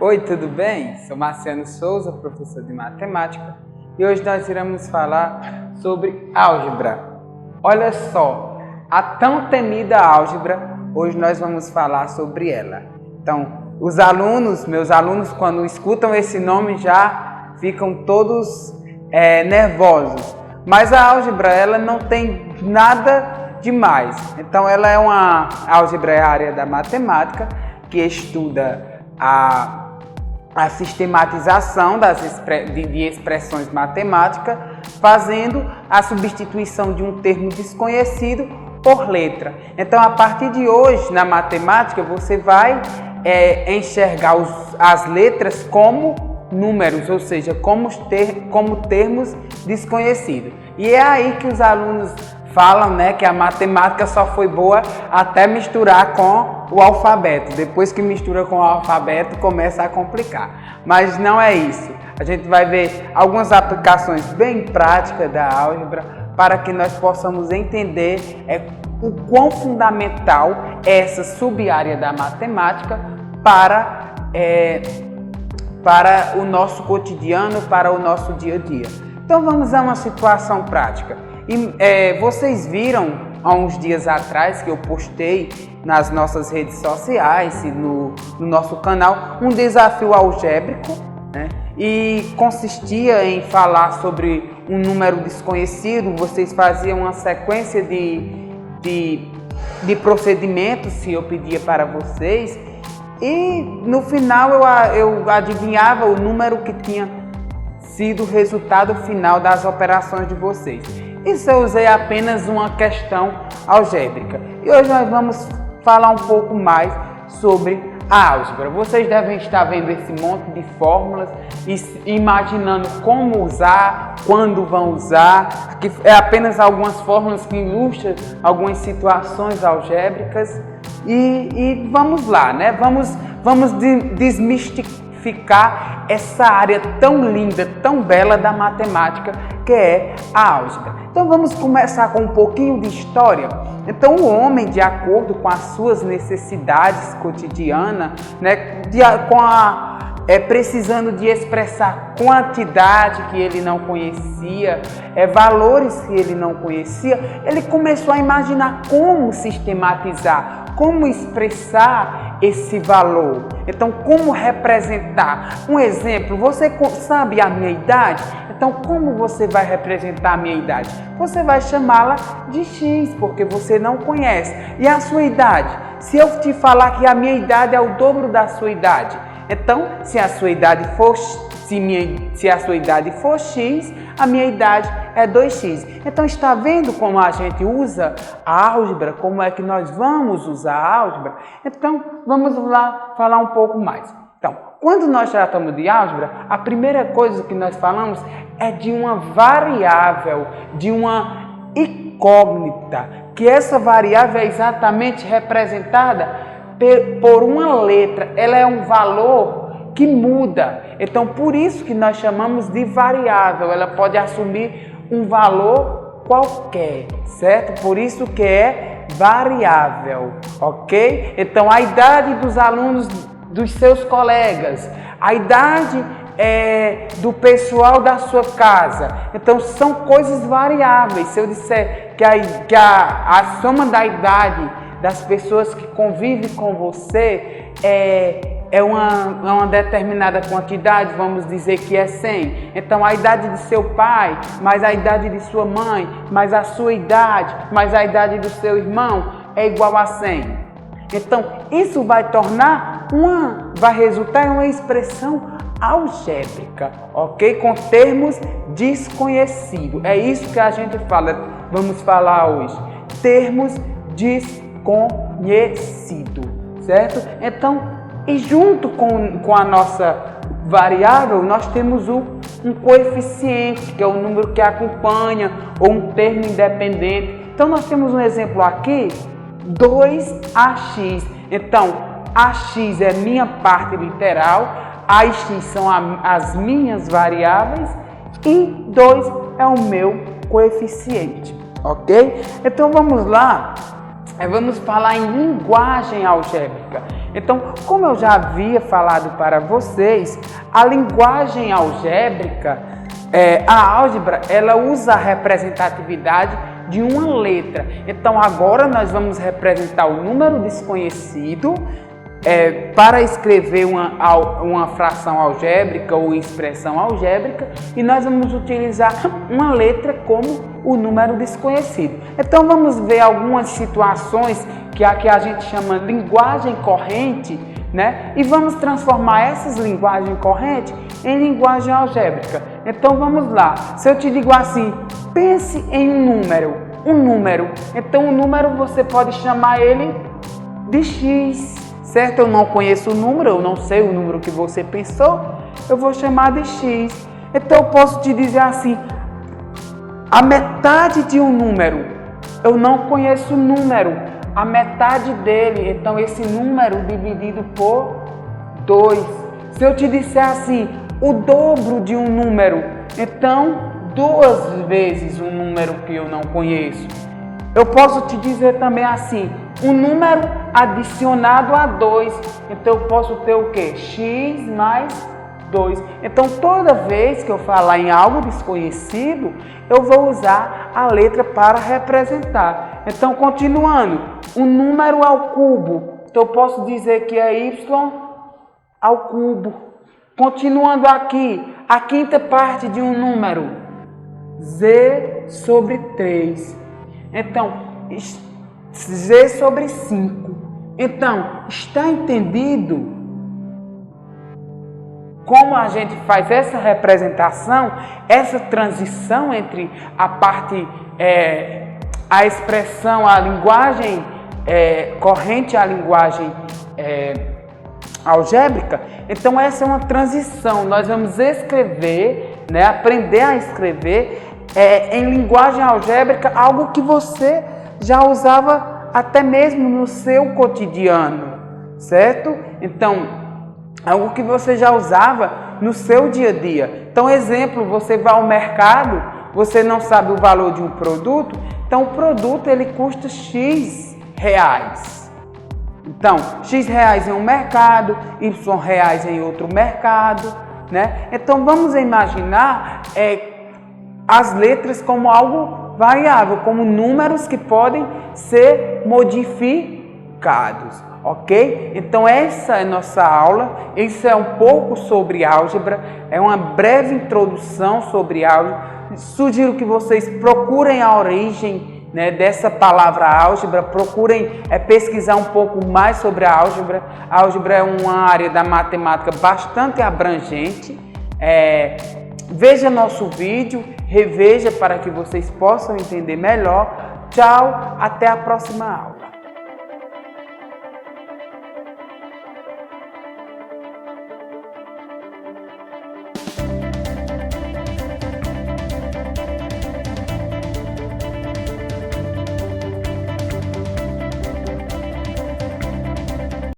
Oi, tudo bem? Sou Marciano Souza, professor de matemática, e hoje nós iremos falar sobre álgebra. Olha só, a tão temida álgebra, hoje nós vamos falar sobre ela. Então, meus alunos, quando escutam esse nome já ficam todos nervosos. Mas a álgebra, ela não tem nada demais. Então, ela é uma álgebra área da matemática que estuda a sistematização de expressões matemáticas, fazendo a substituição de um termo desconhecido por letra. Então, a partir de hoje, na matemática, você vai enxergar as letras como números, ou seja, como termos desconhecidos. E é aí que os alunos falam, que a matemática só foi boa até misturar com o alfabeto. Depois que mistura com o alfabeto, começa a complicar. Mas não é isso. A gente vai ver algumas aplicações bem práticas da álgebra para que nós possamos entender o quão fundamental é essa sub-área da matemática para o nosso cotidiano, para o nosso dia a dia. Então vamos a uma situação prática. Vocês viram há uns dias atrás que eu postei nas nossas redes sociais e no nosso canal um desafio algébrico, e consistia em falar sobre um número desconhecido. Vocês faziam uma sequência de procedimentos que eu pedia para vocês e no final eu adivinhava o número que tinha sido o resultado final das operações de vocês. Isso eu usei apenas uma questão algébrica. E hoje nós vamos falar um pouco mais sobre a álgebra. Vocês devem estar vendo esse monte de fórmulas e imaginando como usar, quando vão usar. Aqui é apenas algumas fórmulas que ilustram algumas situações algébricas. E vamos lá, Vamos desmistificar essa área tão linda, tão bela da matemática que é a álgebra. Então vamos começar com um pouquinho de história. Então o homem, de acordo com as suas necessidades cotidianas, precisando de expressar quantidade que ele não conhecia, valores que ele não conhecia, ele começou a imaginar como sistematizar, como expressar esse valor. Então, como representar? Um exemplo, você sabe a minha idade? Então, como você vai representar a minha idade? Você vai chamá-la de X, porque você não conhece. E a sua idade? Se eu te falar que a minha idade é o dobro da sua idade, então, se a sua idade for X, a minha idade é 2X. Então, está vendo como a gente usa a álgebra? Como é que nós vamos usar a álgebra? Então, vamos lá falar um pouco mais. Então, quando nós tratamos de álgebra, a primeira coisa que nós falamos é de uma variável, de uma incógnita, que essa variável é exatamente representada por uma letra. Ela é um valor que muda. Então, por isso que nós chamamos de variável. Ela pode assumir um valor qualquer, certo? Por isso que é variável, ok? Então, a idade dos alunos, dos seus colegas, a idade do pessoal da sua casa. Então, são coisas variáveis. Se eu disser que a soma da idade das pessoas que convivem com você é uma determinada quantidade, vamos dizer que é 100. Então, a idade de seu pai, mais a idade de sua mãe, mais a sua idade, mais a idade do seu irmão, é igual a 100. Então, isso vai resultar em uma expressão algébrica, ok? Com termos desconhecidos. É isso que a gente vamos falar hoje. Termos desconhecidos, certo? Então, e junto com a nossa variável, nós temos um coeficiente, que é o número que acompanha, ou um termo independente. Então, nós temos um exemplo aqui, 2ax. Então, ax é minha parte literal, ax são as minhas variáveis e 2 é o meu coeficiente, ok? Então, vamos lá. Vamos falar em linguagem algébrica. Então, como eu já havia falado para vocês, a linguagem algébrica, a álgebra, ela usa a representatividade de uma letra. Então, agora nós vamos representar o número desconhecido para escrever uma fração algébrica ou expressão algébrica, e nós vamos utilizar uma letra como o número desconhecido. Então vamos ver algumas situações que a gente chama linguagem corrente, né? E vamos transformar essas linguagens correntes em linguagem algébrica. Então vamos lá. Se eu te digo assim, pense em um número. Então o número você pode chamar ele de x. Certo? Eu não conheço o número, eu não sei o número que você pensou, eu vou chamar de x. Então eu posso te dizer assim, a metade de um número, eu não conheço o número, a metade dele, então esse número dividido por 2. Se eu te disser assim, o dobro de um número, então 2 vezes um número que eu não conheço. Eu posso te dizer também assim, um número adicionado a 2. Então eu posso ter o quê? X mais 2. Então toda vez que eu falar em algo desconhecido, eu vou usar a letra para representar. Então continuando, um número ao cubo. Então eu posso dizer que é y ao cubo. Continuando aqui, a quinta parte de um número, z sobre 3. Então, z sobre 5. Então, está entendido como a gente faz essa representação, essa transição entre a parte, a expressão, a linguagem corrente, a linguagem algébrica? Então, essa é uma transição. Nós vamos escrever, né, aprender a escrever em linguagem algébrica, algo que você já usava até mesmo no seu cotidiano, certo? Então, algo que você já usava no seu dia a dia. Então, exemplo, você vai ao mercado, você não sabe o valor de um produto, então o produto ele custa X reais. Então, X reais em um mercado, Y reais em outro mercado, né? Então, vamos imaginar as letras como algo variável, como números que podem ser modificados, ok? Então essa é nossa aula, isso é um pouco sobre álgebra, é uma breve introdução sobre álgebra. Sugiro que vocês procurem a origem, né, dessa palavra álgebra, procurem pesquisar um pouco mais sobre a álgebra. A álgebra é uma área da matemática bastante abrangente. Veja nosso vídeo, reveja para que vocês possam entender melhor. Tchau, até a próxima aula.